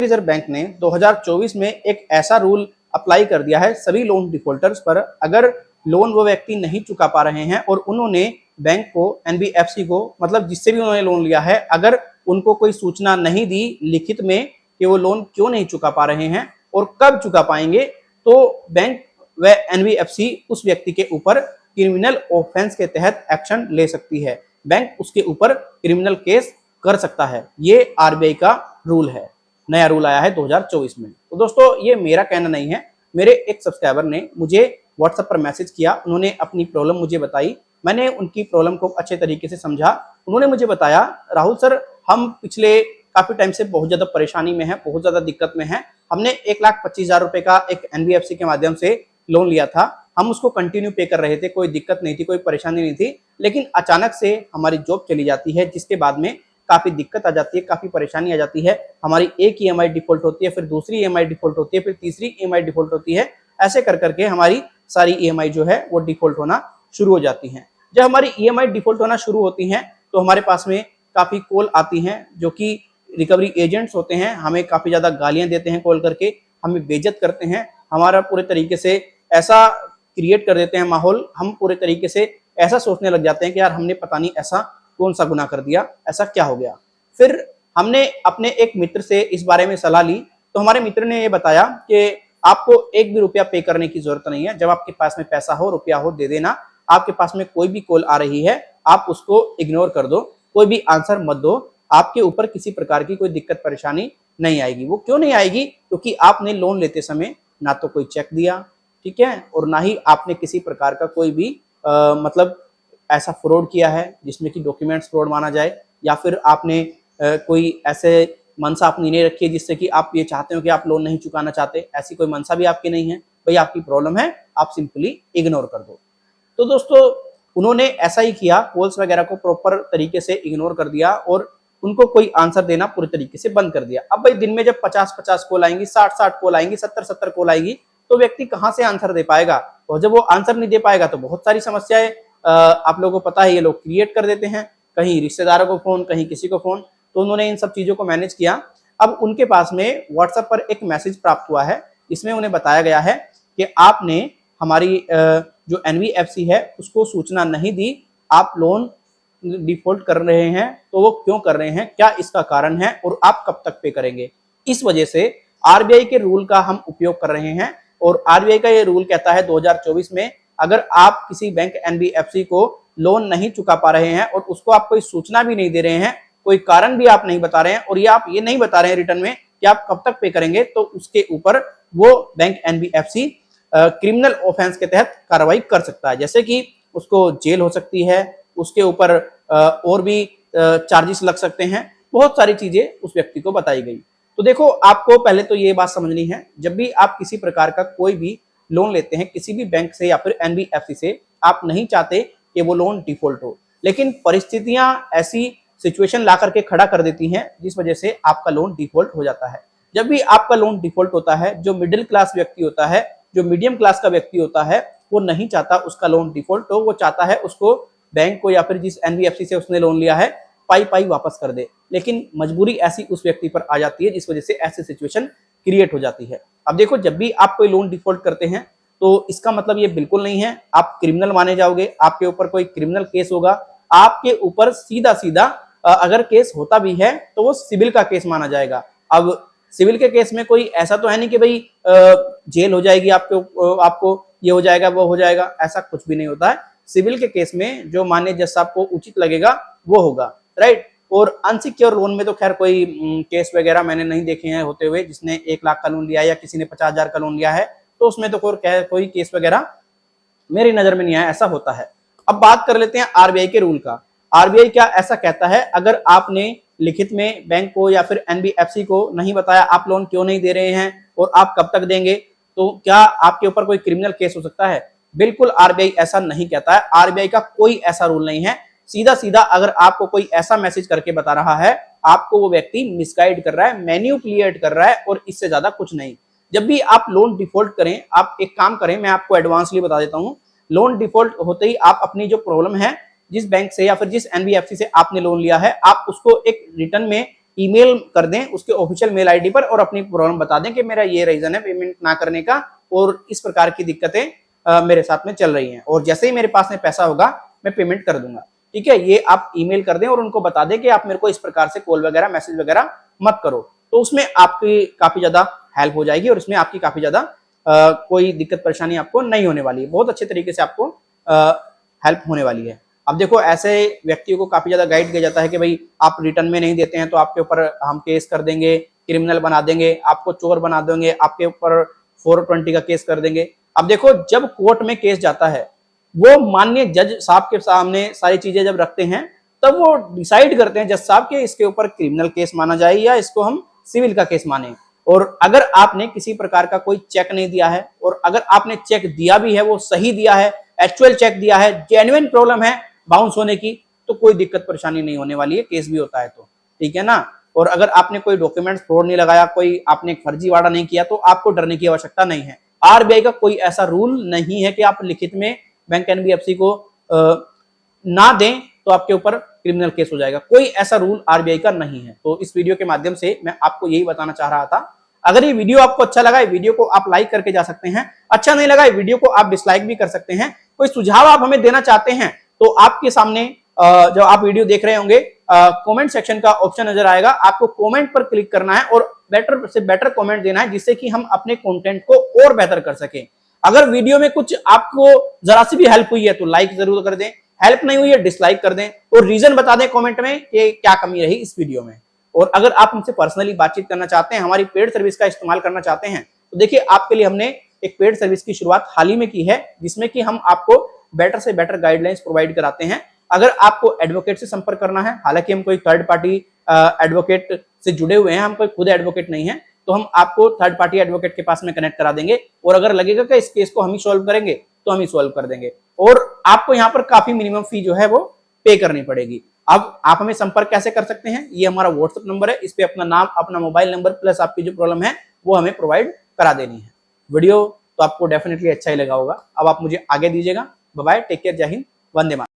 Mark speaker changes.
Speaker 1: Reserve bank ने 2024 में एक ऐसा रूल अप्लाई कर दिया है सभी लोन डिफॉल्टर्स पर। अगर लोन वो व्यक्ति नहीं चुका पा रहे हैं और उन्होंने बैंक को, एनबीएफसी को, मतलब जिससे भी उन्होंने लोन लिया है, अगर उनको कोई सूचना नहीं दी लिखित में कि वो लोन क्यों नहीं चुका पा रहे हैं और कब चुका पाएंगे, तो बैंक व एनबीएफसी उस व्यक्ति के ऊपर क्रिमिनल ऑफेंस के तहत एक्शन ले सकती है। बैंक उसके ऊपर क्रिमिनल केस कर सकता है। ये आरबीआई का रूल है, नया रूल आया है 2024 में। तो दोस्तों, ये मेरा कहना नहीं है, मेरे एक सब्सक्राइबर ने मुझे व्हाट्सएप पर मैसेज किया, उन्होंने अपनी प्रॉब्लम मुझे बताई, मैंने उनकी प्रॉब्लम को अच्छे तरीके से समझा। उन्होंने मुझे बताया, राहुल सर, हम पिछले काफी टाइम से बहुत ज्यादा परेशानी में है, बहुत ज्यादा दिक्कत में है। हमने 1,25,000 रुपए का एक एनबीएफसी के माध्यम से लोन लिया था, हम उसको कंटिन्यू पे कर रहे थे, कोई दिक्कत नहीं थी, कोई परेशानी नहीं थी, लेकिन अचानक से हमारी जॉब चली जाती है, जिसके बाद में काफी दिक्कत आ जाती है, काफी परेशानी आ जाती है। हमारी एक ईएमआई डिफॉल्ट होती है, फिर दूसरी ईएमआई डिफॉल्ट होती है, फिर तीसरी ईएमआई डिफॉल्ट होती है। ऐसे कर करके हमारी सारी ईएमआई जो है वो डिफॉल्ट होना शुरू हो जाती हैं। जब हमारी ईएमआई डिफॉल्ट होना शुरू होती हैं तो हमारे पास में काफी कॉल आती हैं, जो कि रिकवरी एजेंट्स होते हैं, हमें काफी ज्यादा गालियां देते हैं कॉल करके, हमें बेइज्जत करते हैं, हमारा पूरे तरीके से ऐसा क्रिएट कर देते हैं माहौल, हम पूरे तरीके से ऐसा सोचने लग जाते हैं कि यार हमने पता नहीं ऐसा कौन सा गुनाह कर दिया, ऐसा क्या हो गया। फिर हमने अपने एक मित्र से इस बारे में सलाह ली, तो हमारे मित्र ने ये बताया कि आपको एक भी रुपया पे करने की जरूरत नहीं है, जब आपके पास में पैसा हो, रुपया हो, दे देना। आपके पास में कोई भी कॉल आ रही है, आप उसको इग्नोर कर दो, कोई भी आंसर मत दो, आपके ऊपर किसी प्रकार की कोई दिक्कत परेशानी नहीं आएगी। वो क्यों नहीं आएगी? क्योंकि आपने लोन लेते समय ना तो कोई चेक दिया, ठीक है, और ना ही आपने किसी प्रकार का कोई भी मतलब ऐसा फ्रॉड किया है जिसमें कि डॉक्यूमेंट्स फ्रॉड माना जाए, या फिर आपने कोई ऐसे मनसा अपनी नहीं रखी है जिससे कि आप ये चाहते हो कि आप लोन नहीं चुकाना चाहते, ऐसी कोई मनसा भी आपकी नहीं है। भाई आपकी प्रॉब्लम है, आप सिंपली इग्नोर कर दो। तो दोस्तों, उन्होंने ऐसा ही किया, कॉल्स वगैरह को प्रॉपर तरीके से इग्नोर कर दिया और उनको कोई आंसर देना पूरी तरीके से बंद कर दिया। अब भाई दिन में जब 50-50 कॉल आएंगी, 60-60 कॉल आएंगी, 70-70 कॉल आएगी, तो व्यक्ति कहां से आंसर दे पाएगा? और जब वो आंसर नहीं दे पाएगा तो बहुत सारी समस्याएं आप लोगों को पता है, ये लोग क्रिएट कर देते हैं, कहीं रिश्तेदारों को फोन, कहीं किसी को फोन। तो उन्होंने इन सब चीजों को मैनेज किया। अब उनके पास में व्हाट्सएप पर एक मैसेज प्राप्त हुआ है, इसमें उन्हें बताया गया है कि आपने हमारी जो एनबीएफसी है उसको सूचना नहीं दी, आप लोन डिफॉल्ट कर रहे हैं, तो वो क्यों कर रहे हैं, क्या इसका कारण है और आप कब तक पे करेंगे। इस वजह से आरबीआई के रूल का हम उपयोग कर रहे हैं, और आरबीआई का ये रूल कहता है 2024 में अगर आप किसी बैंक एनबीएफसी को लोन नहीं चुका पा रहे हैं और उसको आप कोई सूचना भी नहीं दे रहे हैं, कोई कारण भी आप नहीं बता रहे हैं, और ये आप ये नहीं बता रहे हैं रिटर्न में कि आप कब तक पे करेंगे, तो उसके ऊपर वो बैंक एनबीएफसी क्रिमिनल ऑफेंस के तहत कार्रवाई कर सकता है। जैसे कि उसको जेल हो सकती है, उसके ऊपर और भी चार्जेस लग सकते हैं, बहुत सारी चीजें उस व्यक्ति को बताई गई। तो देखो, आपको पहले तो ये बात समझनी है, जब भी आप किसी प्रकार का कोई भी लोन लेते हैं किसी भी बैंक से या फिर एनबीएफसी से, आप नहीं चाहते कि वो लोन डिफॉल्ट हो, लेकिन परिस्थितियां ऐसी सिचुएशन ला करके खड़ा कर देती हैं जिस वजह से आपका लोन डिफॉल्ट हो जाता है। जब भी आपका लोन डिफॉल्ट होता है, जो मिडिल क्लास व्यक्ति होता है, जो मीडियम क्लास का व्यक्ति होता है, वो नहीं चाहता उसका लोन डिफॉल्ट हो, वो चाहता है उसको बैंक को या फिर जिस एनबीएफसी से उसने लोन लिया है पाई पाई वापस कर दे। लेकिन मजबूरी ऐसी उस व्यक्ति पर आ जाती है जिस वजह से ऐसी सिचुएशन क्रिएट हो जाती है। अब देखो, जब भी आप कोई लोन डिफॉल्ट करते हैं तो इसका मतलब ये बिल्कुल नहीं है आप क्रिमिनल माने जाओगे, आपके ऊपर कोई क्रिमिनल केस होगा। आपके ऊपर सीधा सीधा अगर केस होता भी है तो वो सिविल का केस माना जाएगा। अब सिविल के केस में कोई ऐसा तो है नहीं कि भाई जेल हो जाएगी, आपको ये हो जाएगा, वो हो जाएगा, ऐसा कुछ भी नहीं होता है। सिविल के केस में जो माननीय जज साहब को उचित लगेगा वो होगा, राइट। और अनसिक्योर लोन में तो खैर कोई केस वगैरह मैंने नहीं देखे हैं होते हुए, जिसने 1 लाख का लोन लिया है या किसी ने 50,000 का लोन लिया है, तो उसमें तो कोई केस वगैरह मेरी नजर में नहीं आया ऐसा होता है। अब बात कर लेते हैं आरबीआई के रूल का। आरबीआई क्या ऐसा कहता है, अगर आपने लिखित में बैंक को या फिर एनबीएफसी को नहीं बताया आप लोन क्यों नहीं दे रहे हैं और आप कब तक देंगे, तो क्या आपके ऊपर कोई क्रिमिनल केस हो सकता है? बिल्कुल आरबीआई ऐसा नहीं कहता है। आरबीआई का कोई ऐसा रूल नहीं है। सीधा सीधा अगर आपको कोई ऐसा मैसेज करके बता रहा है, आपको वो व्यक्ति मिसगाइड कर रहा है, मैन्युपुलेट कर रहा है, और इससे ज्यादा कुछ नहीं। जब भी आप लोन डिफॉल्ट करें, आप एक काम करें, मैं आपको एडवांसली बता देता हूं। लोन डिफॉल्ट होते ही आप अपनी जो प्रॉब्लम है, जिस बैंक से या फिर जिस एनबीएफसी से आपने लोन लिया है, आप उसको एक रिटर्न में ईमेल कर दें उसके ऑफिशियल मेल आईडी पर और अपनी प्रॉब्लम बता दें कि मेरा ये रीजन है पेमेंट ना करने का और इस प्रकार की दिक्कतें मेरे साथ में चल रही हैं, और जैसे ही मेरे पास में पैसा होगा मैं पेमेंट कर दूंगा। ठीक है, ये आप ईमेल कर दें और उनको बता दें कि आप मेरे को इस प्रकार से कॉल वगैरह मैसेज वगैरह मत करो, तो उसमें आपकी काफी ज्यादा हेल्प हो जाएगी और इसमें आपकी काफी ज्यादा कोई दिक्कत परेशानी आपको नहीं होने वाली है, बहुत अच्छे तरीके से आपको हेल्प होने वाली है। अब देखो, ऐसे व्यक्तियों को काफी ज्यादा गाइड किया जाता है कि भाई आप रिटर्न में नहीं देते हैं तो आपके ऊपर हम केस कर देंगे, क्रिमिनल बना देंगे, आपको चोर बना देंगे, आपके ऊपर 420 का केस कर देंगे। अब देखो, जब कोर्ट में केस जाता है वो माननीय जज साहब के सामने सारी चीजें जब रखते हैं तब वो डिसाइड करते हैं जज साहब के इसके ऊपर क्रिमिनल केस माना जाए या इसको हम सिविल का केस माने। और अगर आपने किसी प्रकार का कोई चेक नहीं दिया है और अगर आपने चेक दिया भी है वो सही दिया है, एक्चुअल चेक दिया है, जेन्युइन प्रॉब्लम है बाउंस होने की, तो कोई दिक्कत परेशानी नहीं होने वाली है, केस भी होता है तो। ठीक है ना। और अगर आपने कोई डॉक्यूमेंट्स फ्रॉड नहीं लगाया, कोई आपने फर्जीवाड़ा नहीं किया, तो आपको डरने की आवश्यकता नहीं है। आरबीआई का कोई ऐसा रूल नहीं है कि आप लिखित में बैंक एनबीएफसी को ना दें तो आपके ऊपर क्रिमिनल केस हो जाएगा, कोई ऐसा रूल आरबीआई का नहीं है। तो इस वीडियो के माध्यम से मैं आपको यही बताना चाह रहा था। अगर ये वीडियो आपको अच्छा लगा, वीडियो को आप लाइक करके जा सकते हैं, अच्छा नहीं लगा वीडियो को आप डिसलाइक भी कर सकते हैं। कोई सुझाव आप हमें देना चाहते हैं तो आपके सामने जब आप वीडियो देख रहे होंगे कमेंट सेक्शन का ऑप्शन नजर आएगा, आपको कमेंट पर क्लिक करना है और बेटर से बेटर कमेंट देना है जिससे कि हम अपने कंटेंट को और बेहतर कर सकें। अगर वीडियो में कुछ आपको जरा सी भी हेल्प हुई है तो लाइक जरूर कर दें, हेल्प नहीं हुई है डिसलाइक कर दें और रीजन बता दें कमेंट में कि क्या कमी रही इस वीडियो में। और अगर आप हमसे पर्सनली बातचीत करना चाहते हैं, हमारी पेड सर्विस का इस्तेमाल करना चाहते हैं, तो देखिए आपके लिए हमने एक पेड सर्विस की शुरुआत हाल ही में की है जिसमें कि हम आपको बेटर से बेटर गाइडलाइंस प्रोवाइड कराते हैं। अगर आपको एडवोकेट से संपर्क करना है, हालांकि हम कोई थर्ड पार्टी एडवोकेट से जुड़े हुए हैं, हम कोई खुद एडवोकेट नहीं है, तो हम आपको थर्ड पार्टी एडवोकेट के पास में कनेक्ट करा देंगे और अगर लगेगा कि इस केस को हम ही सॉल्व करेंगे तो हम ही सॉल्व कर देंगे और आपको यहाँ पर काफी मिनिमम फी जो है वो पे करनी पड़ेगी। अब आप हमें संपर्क कैसे कर सकते हैं, ये हमारा व्हाट्सएप नंबर है, इस पे अपना नाम, अपना मोबाइल नंबर प्लस आपकी जो प्रॉब्लम है वो हमें प्रोवाइड करा देनी है। वीडियो तो आपको डेफिनेटली अच्छा ही लगा होगा। अब आप मुझे आगे दीजिएगा। बाय बाय, टेक केयर, जय हिंद, वंदे मातरम।